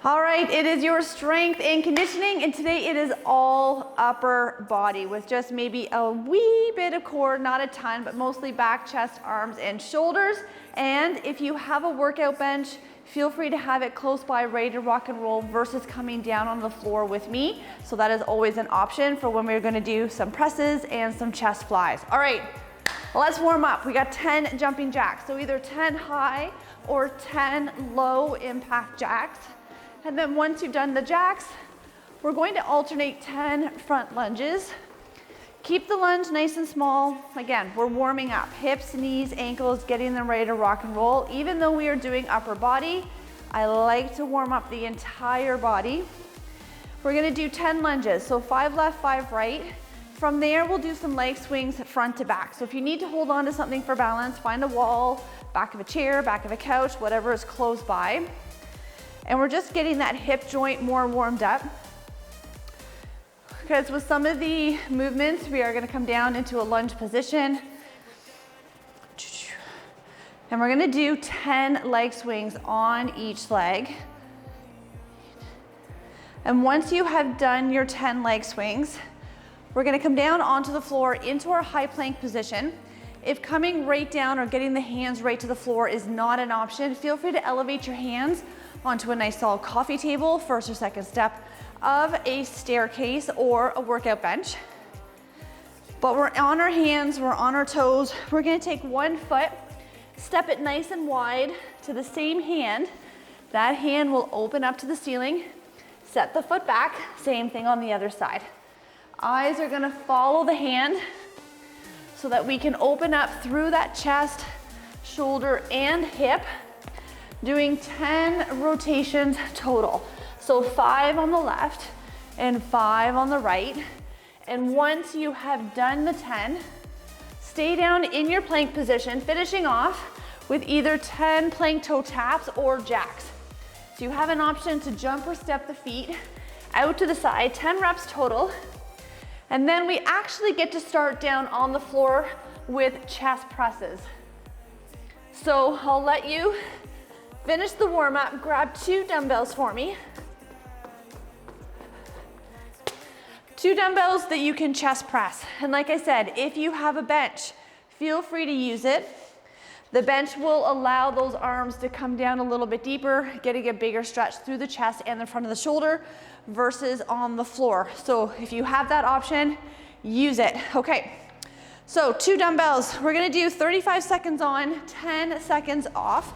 All right, it is your strength and conditioning, and today it is all upper body with just maybe a wee bit of core, not a ton, but mostly back, chest, arms, and shoulders. And if you have a workout bench, feel free to have it close by, ready to rock and roll versus coming down on the floor with me. So that is always an option for when we're gonna do some presses and some chest flies. All right, let's warm up. We got 10 jumping jacks. So either 10 high or 10 low impact jacks. And then once you've done the jacks, we're going to alternate 10 front lunges. Keep the lunge nice and small. Again, we're warming up. Hips, knees, ankles, getting them ready to rock and roll. Even though we are doing upper body, I like to warm up the entire body. We're gonna do 10 lunges, so 5 left, 5 right. From there, we'll do some leg swings front to back. So if you need to hold on to something for balance, find a wall, back of a chair, back of a couch, whatever is close by. And we're just getting that hip joint more warmed up. Because with some of the movements, we are gonna come down into a lunge position. And we're gonna do 10 leg swings on each leg. And once you have done your 10 leg swings, we're gonna come down onto the floor into our high plank position. If coming right down or getting the hands right to the floor is not an option, feel free to elevate your hands onto a nice solid coffee table, first or second step of a staircase or a workout bench. But we're on our hands, we're on our toes. We're gonna take one foot, step it nice and wide to the same hand. That hand will open up to the ceiling. Set the foot back, same thing on the other side. Eyes are gonna follow the hand so that we can open up through that chest, shoulder, and hip, doing 10 rotations total. So 5 on the left and 5 on the right. And once you have done the 10, stay down in your plank position, finishing off with either 10 plank toe taps or jacks. So you have an option to jump or step the feet out to the side, 10 reps total. And then we actually get to start down on the floor with chest presses. So I'll let you finish the warm up, grab 2 dumbbells for me. 2 dumbbells that you can chest press. And like I said, if you have a bench, feel free to use it. The bench will allow those arms to come down a little bit deeper, getting a bigger stretch through the chest and the front of the shoulder versus on the floor. So if you have that option, use it. Okay, so 2 dumbbells. We're gonna do 35 seconds on, 10 seconds off.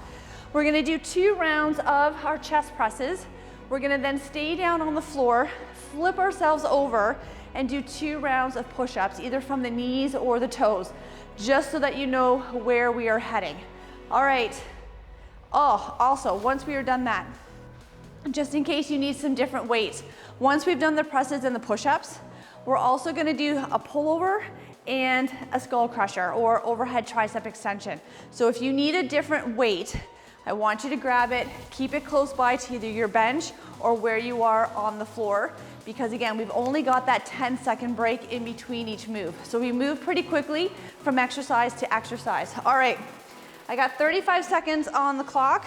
We're gonna do 2 rounds of our chest presses. We're gonna then stay down on the floor, flip ourselves over, and do 2 rounds of push-ups, either from the knees or the toes, just so that you know where we are heading. All right. Oh, also, once we are done that, just in case you need some different weights, once we've done the presses and the push-ups, we're also gonna do a pullover and a skull crusher or overhead tricep extension. So if you need a different weight, I want you to grab it, keep it close by to either your bench or where you are on the floor, because again, we've only got that 10-second break in between each move. So we move pretty quickly from exercise to exercise. All right, I got 35 seconds on the clock.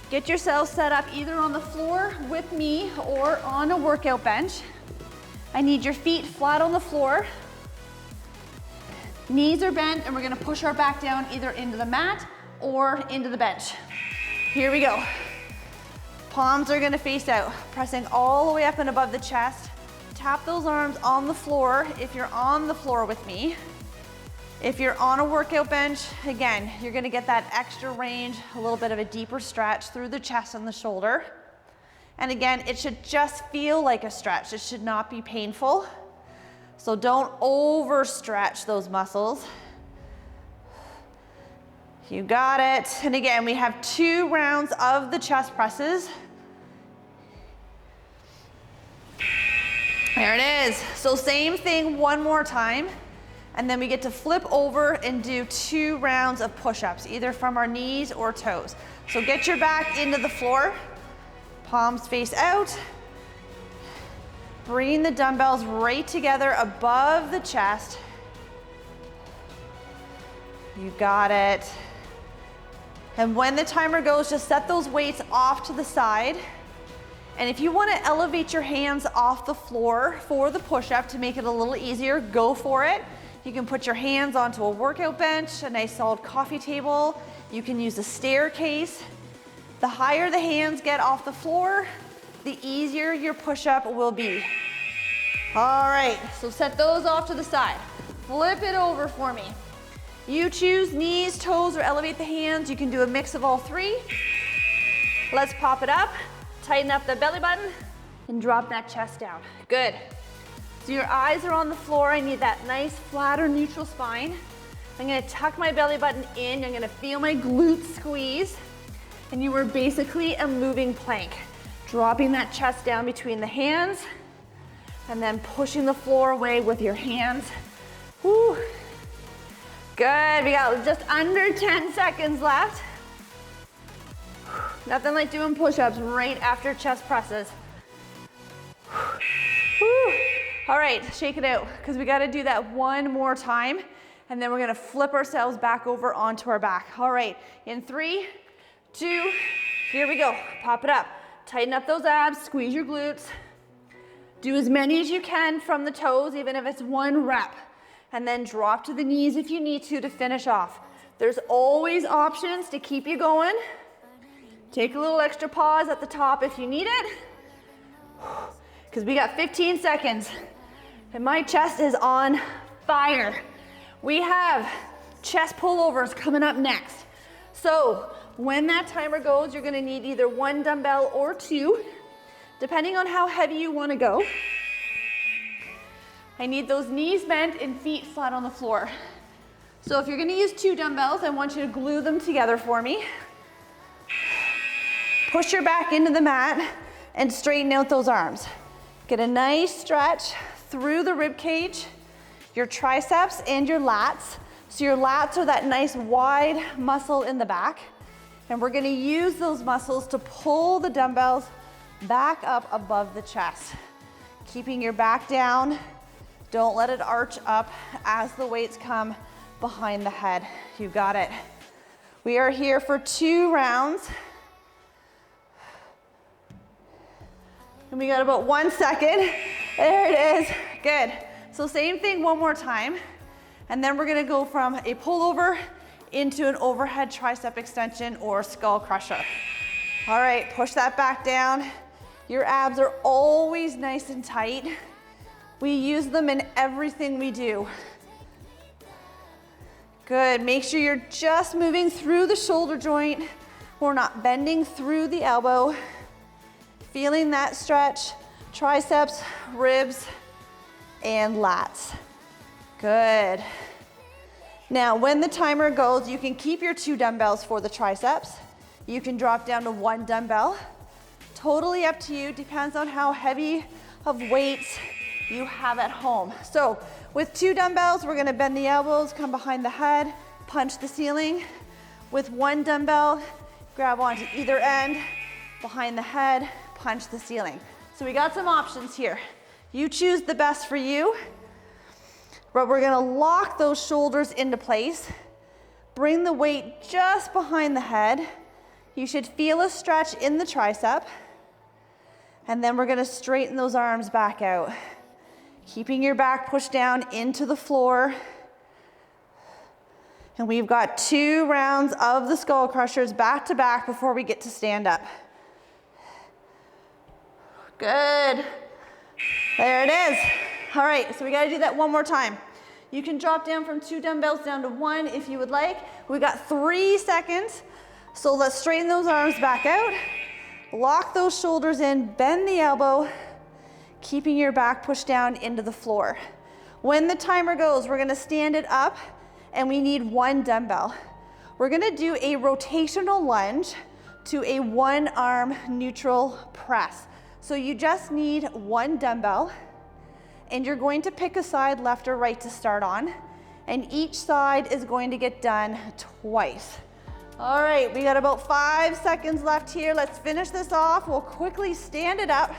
Get yourself set up either on the floor with me or on a workout bench. I need your feet flat on the floor. Knees are bent, and we're gonna push our back down either into the mat or into the bench. Here we go. Palms are gonna face out, pressing all the way up and above the chest. Tap those arms on the floor if you're on the floor with me. If you're on a workout bench, again, you're gonna get that extra range, a little bit of a deeper stretch through the chest and the shoulder. And again, it should just feel like a stretch. It should not be painful. So don't overstretch those muscles. You got it. And again, we have 2 rounds of the chest presses. There it is. So same thing one more time. And then we get to flip over and do 2 rounds of push-ups, either from our knees or toes. So get your back into the floor, palms face out. Bring the dumbbells right together above the chest. You got it. And when the timer goes, just set those weights off to the side And if you want to elevate your hands off the floor for the push-up to make it a little easier, go for it. You can put your hands onto a workout bench, a nice solid coffee table. You can use a staircase. The higher the hands get off the floor, the easier your push-up will be. All right, so set those off to the side. Flip it over for me. You choose knees, toes, or elevate the hands. You can do a mix of all three. Let's pop it up. Tighten up the belly button and drop that chest down. Good. So your eyes are on the floor. I need that nice flat or neutral spine. I'm gonna tuck my belly button in. I'm gonna feel my glutes squeeze. And you are basically a moving plank. Dropping that chest down between the hands and then pushing the floor away with your hands. Woo. Good, we got just under 10 seconds left. Nothing like doing push-ups right after chest presses. Woo. All right, shake it out, because we gotta do that one more time, and then we're gonna flip ourselves back over onto our back. All right, in 3, 2, here we go. Pop it up. Tighten up those abs, squeeze your glutes. Do as many as you can from the toes, even if it's 1 rep. And then drop to the knees if you need to finish off. There's always options to keep you going. Take a little extra pause at the top if you need it. Because we got 15 seconds. And my chest is on fire. We have chest pullovers coming up next. So when that timer goes, you're gonna need either 1 dumbbell or 2, depending on how heavy you wanna go. I need those knees bent and feet flat on the floor. So if you're gonna use 2 dumbbells, I want you to glue them together for me. Push your back into the mat and straighten out those arms. Get a nice stretch through the rib cage, your triceps and your lats. So your lats are that nice wide muscle in the back. And we're gonna use those muscles to pull the dumbbells back up above the chest. Keeping your back down. Don't let it arch up as the weights come behind the head. You got it. We are here for 2 rounds. And we got about 1 second. There it is. Good. So same thing one more time. And then we're gonna go from a pullover into an overhead tricep extension or skull crusher. All right, push that back down. Your abs are always nice and tight. We use them in everything we do. Good, make sure you're just moving through the shoulder joint. We're not bending through the elbow. Feeling that stretch, triceps, ribs, and lats. Good. Now, when the timer goes, you can keep your 2 dumbbells for the triceps. You can drop down to 1 dumbbell. Totally up to you, depends on how heavy of weights you have at home. So with 2 dumbbells, we're gonna bend the elbows, come behind the head, punch the ceiling. With 1 dumbbell, grab onto either end, behind the head, punch the ceiling. So we got some options here. You choose the best for you, but we're gonna lock those shoulders into place. Bring the weight just behind the head. You should feel a stretch in the tricep. And then we're gonna straighten those arms back out. Keeping your back pushed down into the floor. And we've got 2 rounds of the skull crushers back to back before we get to stand up. Good. There it is. All right, so we gotta do that one more time. You can drop down from 2 dumbbells down to 1 if you would like. We got 3 seconds. So let's straighten those arms back out. Lock those shoulders in, bend the elbow, keeping your back pushed down into the floor. When the timer goes, we're gonna stand it up and we need 1 dumbbell. We're gonna do a rotational lunge to a 1-arm neutral press. So you just need 1 dumbbell and you're going to pick a side, left or right, to start on. And each side is going to get done twice. All right, we got about 5 seconds left here. Let's finish this off. We'll quickly stand it up.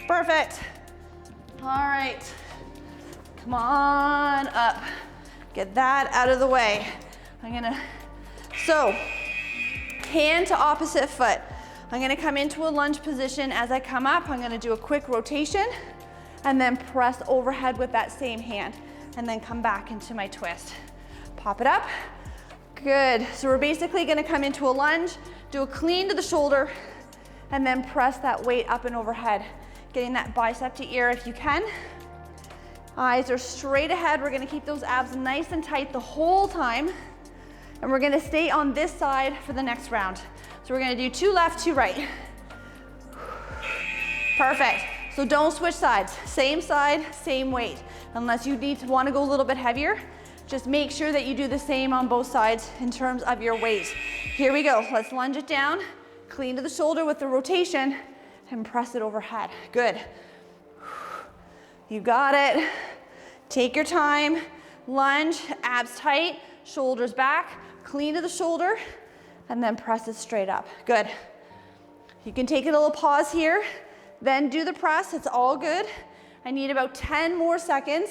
Perfect. All right, come on up. Get that out of the way. So, hand to opposite foot. I'm gonna come into a lunge position. As I come up, I'm gonna do a quick rotation and then press overhead with that same hand and then come back into my twist. Pop it up. Good. So we're basically gonna come into a lunge, do a clean to the shoulder, and then press that weight up and overhead, getting that bicep to ear if you can. Eyes are straight ahead. We're gonna keep those abs nice and tight the whole time. And we're gonna stay on this side for the next round. So we're gonna do 2 left, 2 right. Perfect. So don't switch sides. Same side, same weight. Unless you want to go a little bit heavier, just make sure that you do the same on both sides in terms of your weight. Here we go. Let's lunge it down, clean to the shoulder with the rotation, and press it overhead. Good. You got it. Take your time. Lunge, abs tight, shoulders back, clean to the shoulder, and then press it straight up. Good. You can take a little pause here, then do the press. It's all good. I need about 10 more seconds,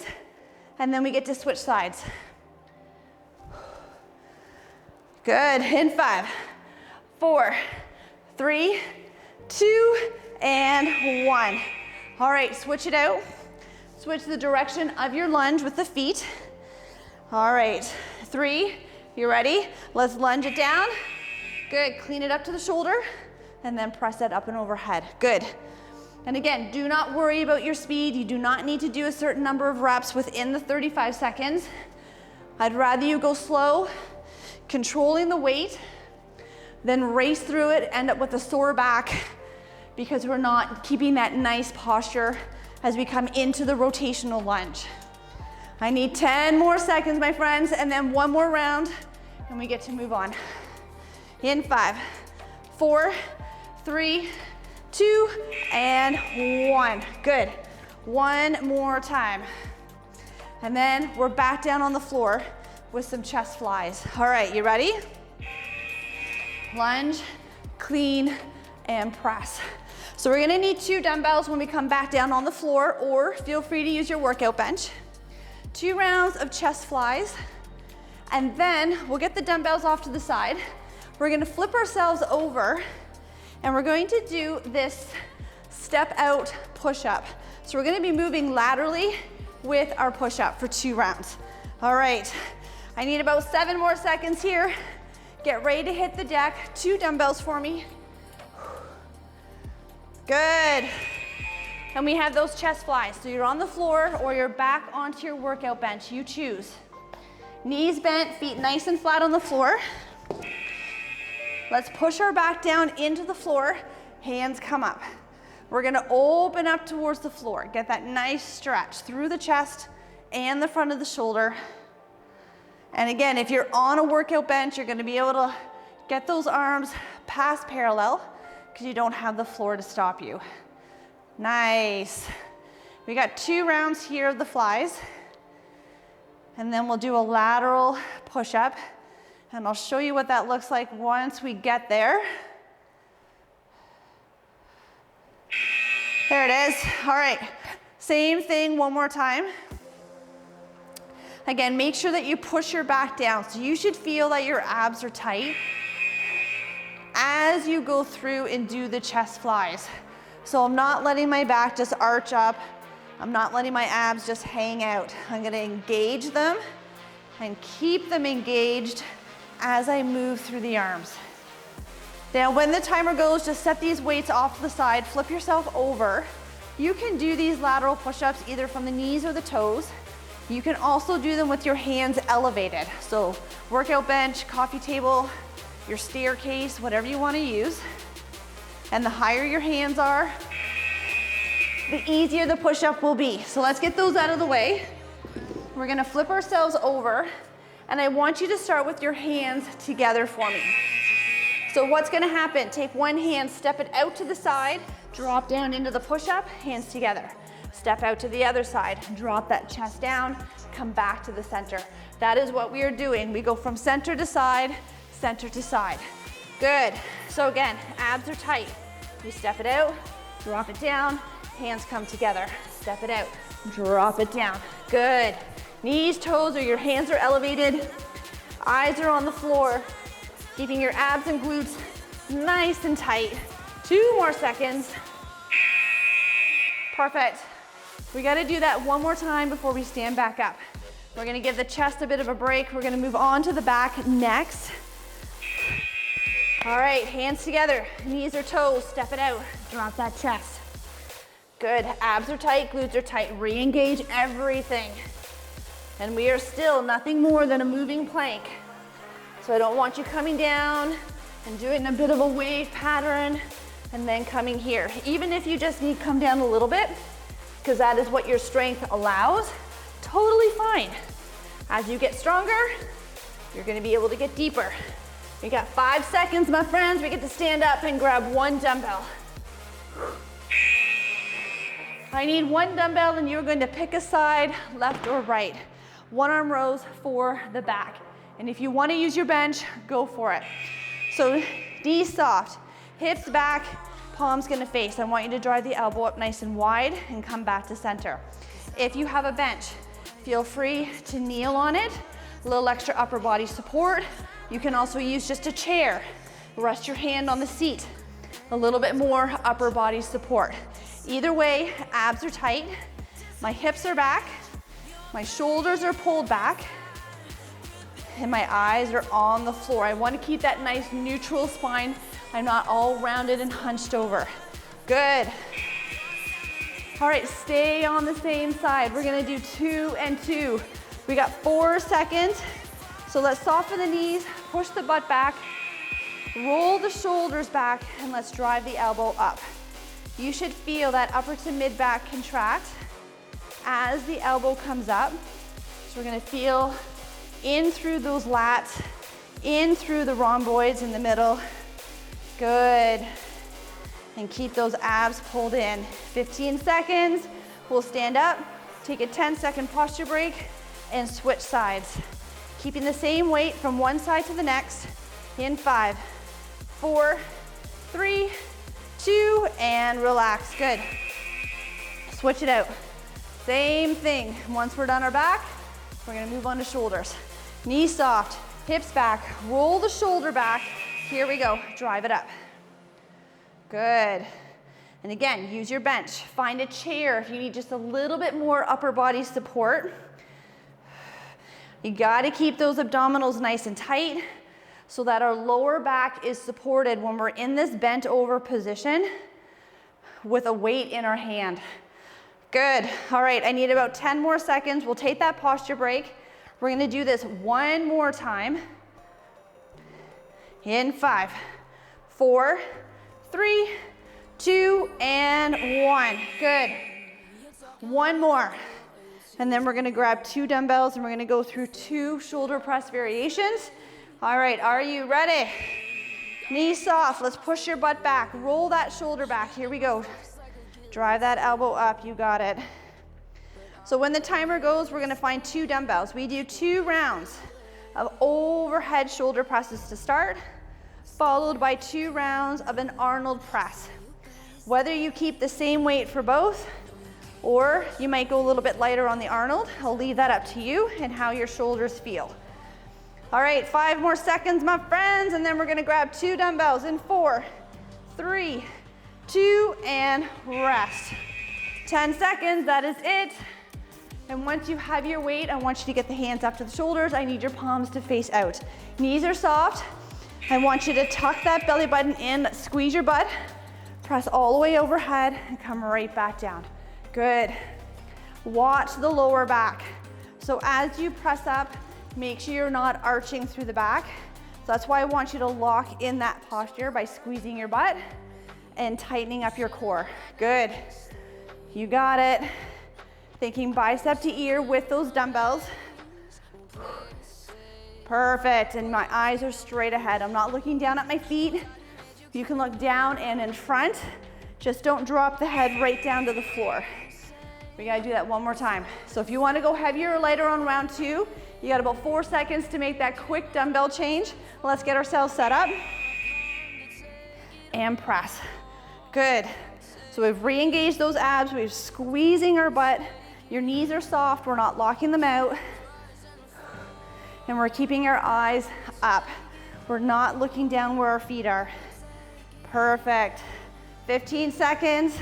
and then we get to switch sides. Good. In 5, 4, 3, 2, and 1. All right, switch it out. Switch the direction of your lunge with the feet. All right, 3, you ready? Let's lunge it down. Good, clean it up to the shoulder, and then press it up and overhead. Good. And again, do not worry about your speed. You do not need to do a certain number of reps within the 35 seconds. I'd rather you go slow, controlling the weight, then race through it, end up with a sore back because we're not keeping that nice posture as we come into the rotational lunge. I need 10 more seconds, my friends, and then 1 more round, and we get to move on. In 5, 4, 3, 2, and 1. Good. 1 more time. And then we're back down on the floor with some chest flies. All right, you ready? Lunge, clean, and press. So we're gonna need 2 dumbbells when we come back down on the floor, or feel free to use your workout bench. 2 rounds of chest flies, and then we'll get the dumbbells off to the side. We're gonna flip ourselves over, and we're going to do this step out push-up. So we're gonna be moving laterally with our push-up for 2 rounds. All right, I need about 7 more seconds here. Get ready to hit the deck. 2 dumbbells for me. Good. And we have those chest flies. So you're on the floor or you're back onto your workout bench. You choose. Knees bent, feet nice and flat on the floor. Let's push our back down into the floor. Hands come up. We're gonna open up towards the floor. Get that nice stretch through the chest and the front of the shoulder. And again, if you're on a workout bench, you're gonna be able to get those arms past parallel because you don't have the floor to stop you. Nice. We got 2 rounds here of the flies. And then we'll do a lateral push-up. And I'll show you what that looks like once we get there. There it is. All right, same thing 1 more time. Again, make sure that you push your back down. So you should feel that your abs are tight as you go through and do the chest flies. So I'm not letting my back just arch up. I'm not letting my abs just hang out. I'm gonna engage them and keep them engaged as I move through the arms. Now, when the timer goes, just set these weights off to the side, flip yourself over. You can do these lateral push-ups either from the knees or the toes. You can also do them with your hands elevated. So workout bench, coffee table, your staircase, whatever you want to use. And the higher your hands are, the easier the push-up will be. So let's get those out of the way. We're gonna flip ourselves over, and I want you to start with your hands together for me. So what's gonna happen? Take one hand, step it out to the side, drop down into the push-up, hands together. Step out to the other side, drop that chest down, come back to the center. That is what we are doing. We go from center to side, center to side. Good. So again, abs are tight. You step it out, drop it down, hands come together. Step it out, drop it down. Good. Knees, toes, or your hands are elevated. Eyes are on the floor. Keeping your abs and glutes nice and tight. 2 more seconds. Perfect. We gotta do that one more time before we stand back up. We're gonna give the chest a bit of a break. We're gonna move on to the back next. All right, hands together, knees or toes, step it out, drop that chest. Good, abs are tight, glutes are tight, re-engage everything. And we are still nothing more than a moving plank. So I don't want you coming down and doing a bit of a wave pattern and then coming here. Even if you just need to come down a little bit, because that is what your strength allows, totally fine. As you get stronger, you're gonna be able to get deeper. We got 5 seconds, my friends. We get to stand up and grab 1 dumbbell. I need 1 dumbbell and you're going to pick a side, left or right. 1 arm rows for the back. And if you want to use your bench, go for it. So knees soft, hips back, palms gonna face. I want you to drive the elbow up nice and wide and come back to center. If you have a bench, feel free to kneel on it. A little extra upper body support. You can also use just a chair. Rest your hand on the seat. A little bit more upper body support. Either way, abs are tight. My hips are back. My shoulders are pulled back. And my eyes are on the floor. I want to keep that nice neutral spine. I'm not all rounded and hunched over. Good. All right, stay on the same side. We're gonna do 2 and 2. We got 4 seconds. So let's soften the knees, push the butt back, roll the shoulders back, and let's drive the elbow up. You should feel that upper to mid back contract as the elbow comes up. So we're gonna feel in through those lats, in through the rhomboids in the middle. Good. And keep those abs pulled in. 15 seconds. We'll stand up, take a 10-second posture break, and switch sides. Keeping the same weight from one side to the next. In 5, 4, 3, 2, and relax. Good. Switch it out. Same thing. Once we're done our back, we're gonna move on to shoulders. Knees soft, hips back, roll the shoulder back. Here we go, drive it up. Good. And again, use your bench. Find a chair if you need just a little bit more upper body support. You gotta keep those abdominals nice and tight so that our lower back is supported when we're in this bent over position with a weight in our hand. Good. All right, I need about 10 more seconds. We'll take that posture break. We're gonna do this one more time. In 5, 4, 3, 2, and 1. Good. One more. And then we're gonna grab 2 dumbbells and we're gonna go through 2 shoulder press variations. All right, are you ready? Knees soft, let's push your butt back. Roll that shoulder back, here we go. Drive that elbow up, you got it. So when the timer goes, we're gonna find 2 dumbbells. We do 2 rounds of overhead shoulder presses to start, followed by 2 rounds of an Arnold press. Whether you keep the same weight for both, or you might go a little bit lighter on the Arnold, I'll leave that up to you and how your shoulders feel. All right, 5 more seconds, my friends, and then we're gonna grab 2 dumbbells in 4, 3, 2, and rest. 10 seconds, that is it. And once you have your weight, I want you to get the hands up to the shoulders. I need your palms to face out. Knees are soft. I want you to tuck that belly button in, squeeze your butt, press all the way overhead, and come right back down. Good. Watch the lower back. So as you press up, make sure you're not arching through the back. So that's why I want you to lock in that posture by squeezing your butt and tightening up your core. Good. You got it. Thinking bicep to ear with those dumbbells. Perfect, and my eyes are straight ahead. I'm not looking down at my feet. You can look down and in front. Just don't drop the head right down to the floor. We gotta do that one more time. So if you wanna go heavier or lighter on round 2, you got about 4 seconds to make that quick dumbbell change. Let's get ourselves set up. And press. Good. So we've re-engaged those abs, we're squeezing our butt. Your knees are soft, we're not locking them out. And we're keeping our eyes up. We're not looking down where our feet are. Perfect. 15 seconds.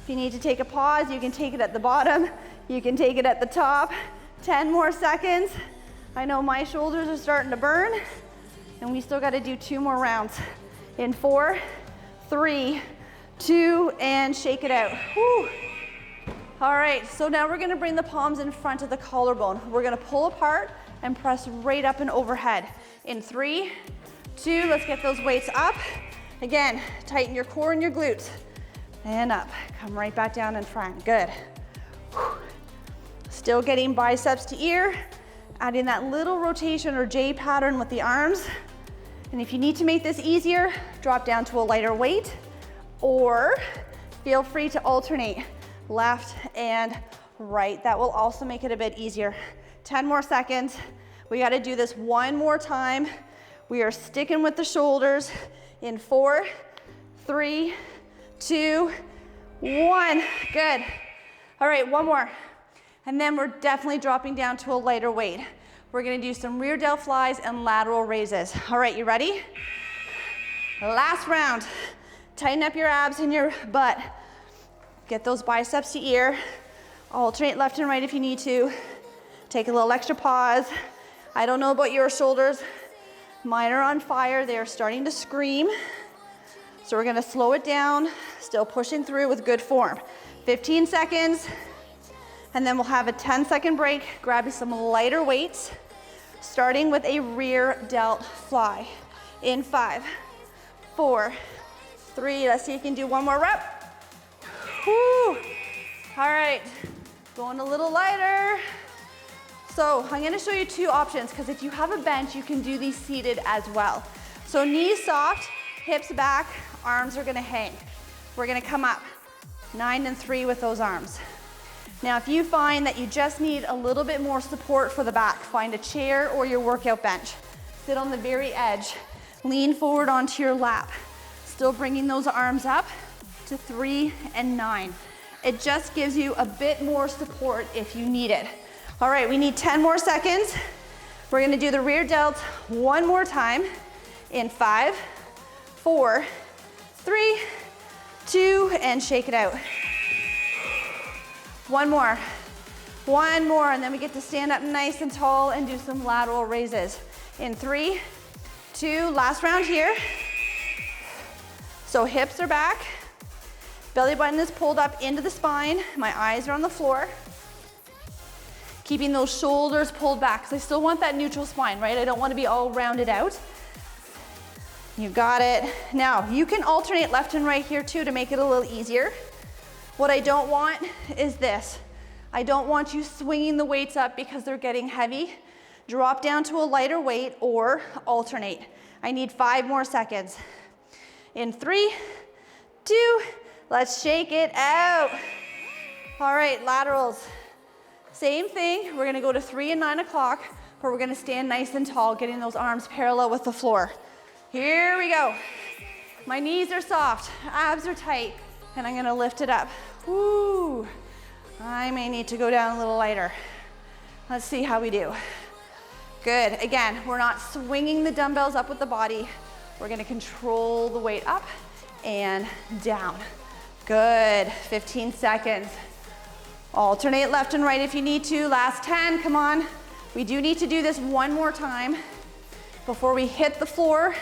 If you need to take a pause, you can take it at the bottom. You can take it at the top. 10 more seconds. I know my shoulders are starting to burn, and we still got to do 2 more rounds. In 4, 3, 2, and shake it out. Whew. All right, so now we're gonna bring the palms in front of the collarbone. We're gonna pull apart and press right up and overhead. In 3, 2, let's get those weights up. Again, tighten your core and your glutes. And up, come right back down in front, good. Whew. Still getting biceps to ear, adding that little rotation or J pattern with the arms. And if you need to make this easier, drop down to a lighter weight, or feel free to alternate left and right. That will also make it a bit easier. 10 more seconds. We got to do this one more time. We are sticking with the shoulders in 4, 3, 2, 1. Good. All right, one more. And then we're definitely dropping down to a lighter weight. We're gonna do some rear delt flies and lateral raises. All right, you ready? Last round. Tighten up your abs and your butt. Get those biceps to ear. Alternate left and right if you need to. Take a little extra pause. I don't know about your shoulders. Mine are on fire. They are starting to scream. So we're gonna slow it down, still pushing through with good form. 15 seconds, and then we'll have a 10-second break, grabbing some lighter weights, starting with a rear delt fly. In 5, 4, 3, let's see if you can do one more rep. Whew. All right, going a little lighter. So I'm gonna show you 2 options, because if you have a bench, you can do these seated as well. So knees soft, hips back, arms are gonna hang. We're gonna come up 9 and 3 with those arms. Now, if you find that you just need a little bit more support for the back, find a chair or your workout bench. Sit on the very edge. Lean forward onto your lap. Still bringing those arms up to 3 and 9. It just gives you a bit more support if you need it. All right, we need 10 more seconds. We're gonna do the rear delt one more time in 5, 4, 3, 2, and shake it out. One more, and then we get to stand up nice and tall and do some lateral raises. In 3, 2, last round here. So hips are back, belly button is pulled up into the spine, my eyes are on the floor. Keeping those shoulders pulled back, because I still want that neutral spine, right? I don't want to be all rounded out. You got it. Now, you can alternate left and right here too to make it a little easier. What I don't want is this. I don't want you swinging the weights up because they're getting heavy. Drop down to a lighter weight or alternate. I need 5 more seconds. In 3, 2, let's shake it out. All right, laterals. Same thing, we're gonna go to 3 and 9 o'clock, but we're gonna stand nice and tall, getting those arms parallel with the floor. Here we go. My knees are soft, abs are tight, and I'm gonna lift it up. Woo! I may need to go down a little lighter. Let's see how we do. Good, again, we're not swinging the dumbbells up with the body. We're gonna control the weight up and down. Good, 15 seconds. Alternate left and right if you need to. Last 10, come on. We do need to do this one more time before we hit the floor.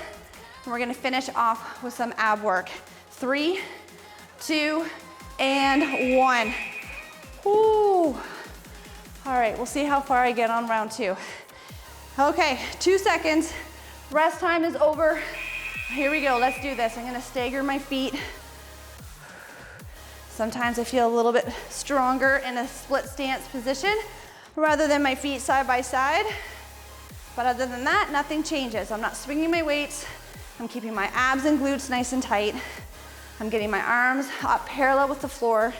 And we're gonna finish off with some ab work. 3, 2, and 1. Woo. All right, we'll see how far I get on round 2. Okay, 2 seconds. Rest time is over. Here we go, let's do this. I'm gonna stagger my feet. Sometimes I feel a little bit stronger in a split stance position rather than my feet side by side. But other than that, nothing changes. I'm not swinging my weights. I'm keeping my abs and glutes nice and tight. I'm getting my arms up parallel with the floor,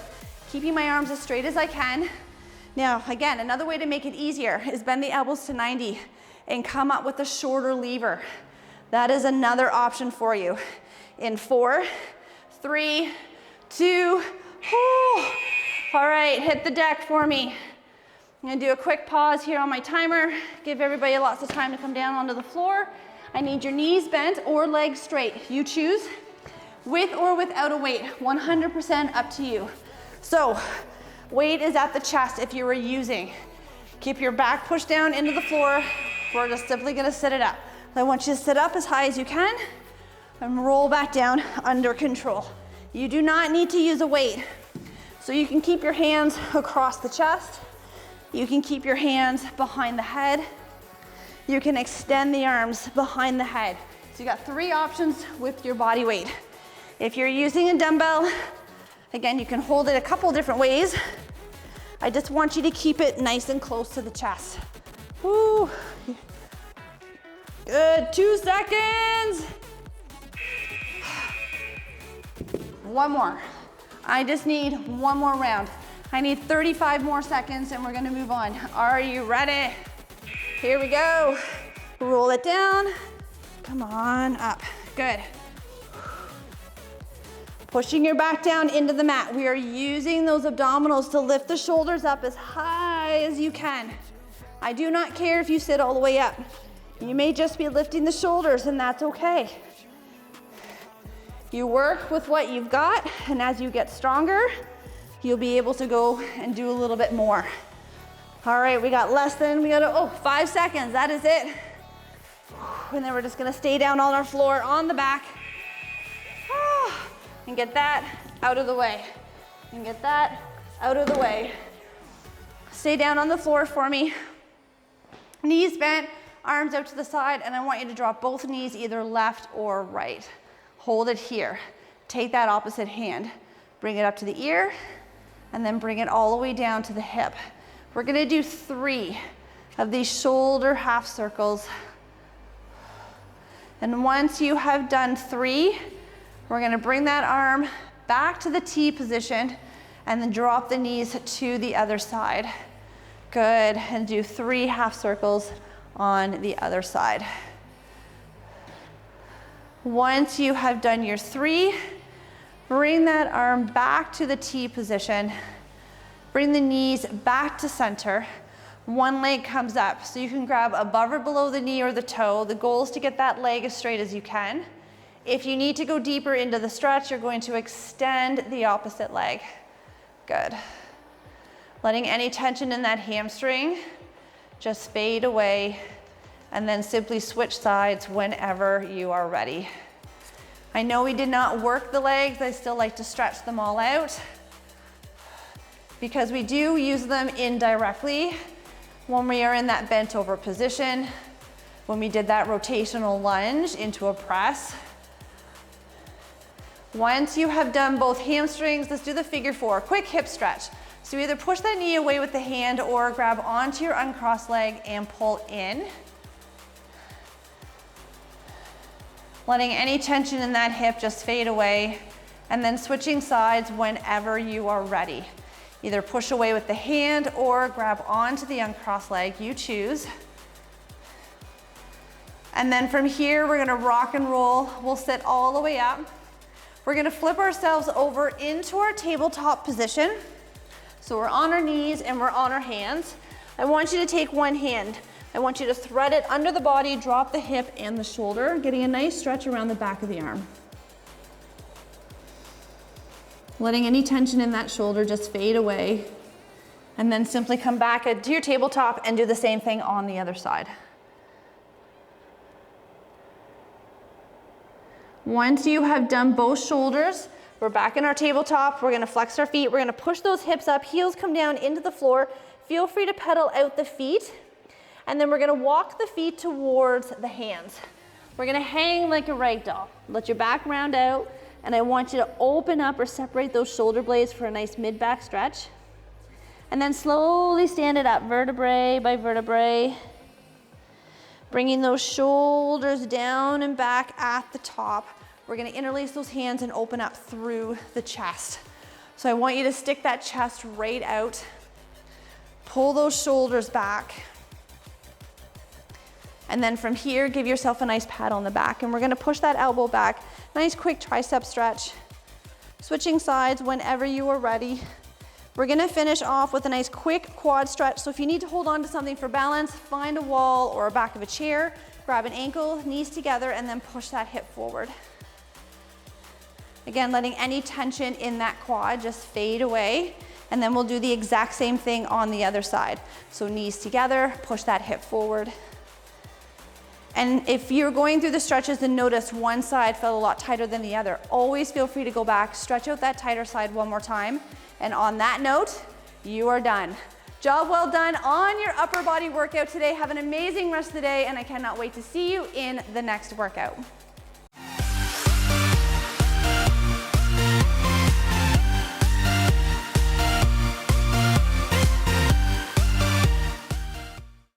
keeping my arms as straight as I can. Now, again, another way to make it easier is bend the elbows to 90 and come up with a shorter lever. That is another option for you. In 4, 3, 2, oh. All right, hit the deck for me. I'm gonna do a quick pause here on my timer, give everybody lots of time to come down onto the floor. I need your knees bent or legs straight, you choose. with or without a weight, 100% up to you. So weight is at the chest if you were using. Keep your back pushed down into the floor. We're just simply gonna sit it up. I want you to sit up as high as you can and roll back down under control. You do not need to use a weight. So you can keep your hands across the chest. You can keep your hands behind the head. You can extend the arms behind the head. So you got 3 options with your body weight. If you're using a dumbbell, again, you can hold it a couple different ways. I just want you to keep it nice and close to the chest. Woo. Good, 2 seconds. 1 more. I just need 1 more round. I need 35 more seconds and we're gonna move on. Are you ready? Here we go. Roll it down. Come on up. Good. Pushing your back down into the mat. We are using those abdominals to lift the shoulders up as high as you can. I do not care if you sit all the way up. You may just be lifting the shoulders and that's okay. You work with what you've got, and as you get stronger, you'll be able to go and do a little bit more. All right, we got 5 seconds, that is it. And then we're just gonna stay down on our floor on the back. And get that out of the way. And get that out of the way. Stay down on the floor for me. Knees bent, arms out to the side, and I want you to drop both knees either left or right. Hold it here. Take that opposite hand. Bring it up to the ear, and then bring it all the way down to the hip. We're gonna do 3 of these shoulder half circles. And once you have done 3, we're gonna bring that arm back to the T position and then drop the knees to the other side. Good, and do 3 half circles on the other side. Once you have done your 3, bring that arm back to the T position. Bring the knees back to center. 1 leg comes up, so you can grab above or below the knee or the toe. The goal is to get that leg as straight as you can. If you need to go deeper into the stretch, you're going to extend the opposite leg. Good. Letting any tension in that hamstring just fade away, and then simply switch sides whenever you are ready. I know we did not work the legs. I still like to stretch them all out because we do use them indirectly when we are in that bent over position, when we did that rotational lunge into a press. Once you have done both hamstrings, let's do the figure 4, quick hip stretch. So either push that knee away with the hand or grab onto your uncrossed leg and pull in. Letting any tension in that hip just fade away, and then switching sides whenever you are ready. Either push away with the hand or grab onto the uncrossed leg, you choose. And then from here, we're gonna rock and roll. We'll sit all the way up. We're gonna flip ourselves over into our tabletop position. So we're on our knees and we're on our hands. I want you to take 1 hand. I want you to thread it under the body, drop the hip and the shoulder, getting a nice stretch around the back of the arm. Letting any tension in that shoulder just fade away. And then simply come back to your tabletop and do the same thing on the other side. Once you have done both shoulders, we're back in our tabletop. We're gonna flex our feet. We're gonna push those hips up, heels come down into the floor. Feel free to pedal out the feet. And then we're gonna walk the feet towards the hands. We're gonna hang like a rag doll. Let your back round out, and I want you to open up or separate those shoulder blades for a nice mid-back stretch. And then slowly stand it up, vertebrae by vertebrae. Bringing those shoulders down and back at the top. We're gonna interlace those hands and open up through the chest. So I want you to stick that chest right out. Pull those shoulders back. And then from here, give yourself a nice pat on the back. And we're gonna push that elbow back. Nice quick tricep stretch. Switching sides whenever you are ready. We're gonna finish off with a nice quick quad stretch. So if you need to hold on to something for balance, find a wall or a back of a chair, grab an ankle, knees together, and then push that hip forward. Again, letting any tension in that quad just fade away. And then we'll do the exact same thing on the other side. So knees together, push that hip forward. And if you're going through the stretches and notice one side felt a lot tighter than the other, always feel free to go back, stretch out that tighter side one more time. And on that note, you are done. Job well done on your upper body workout today. Have an amazing rest of the day, and I cannot wait to see you in the next workout.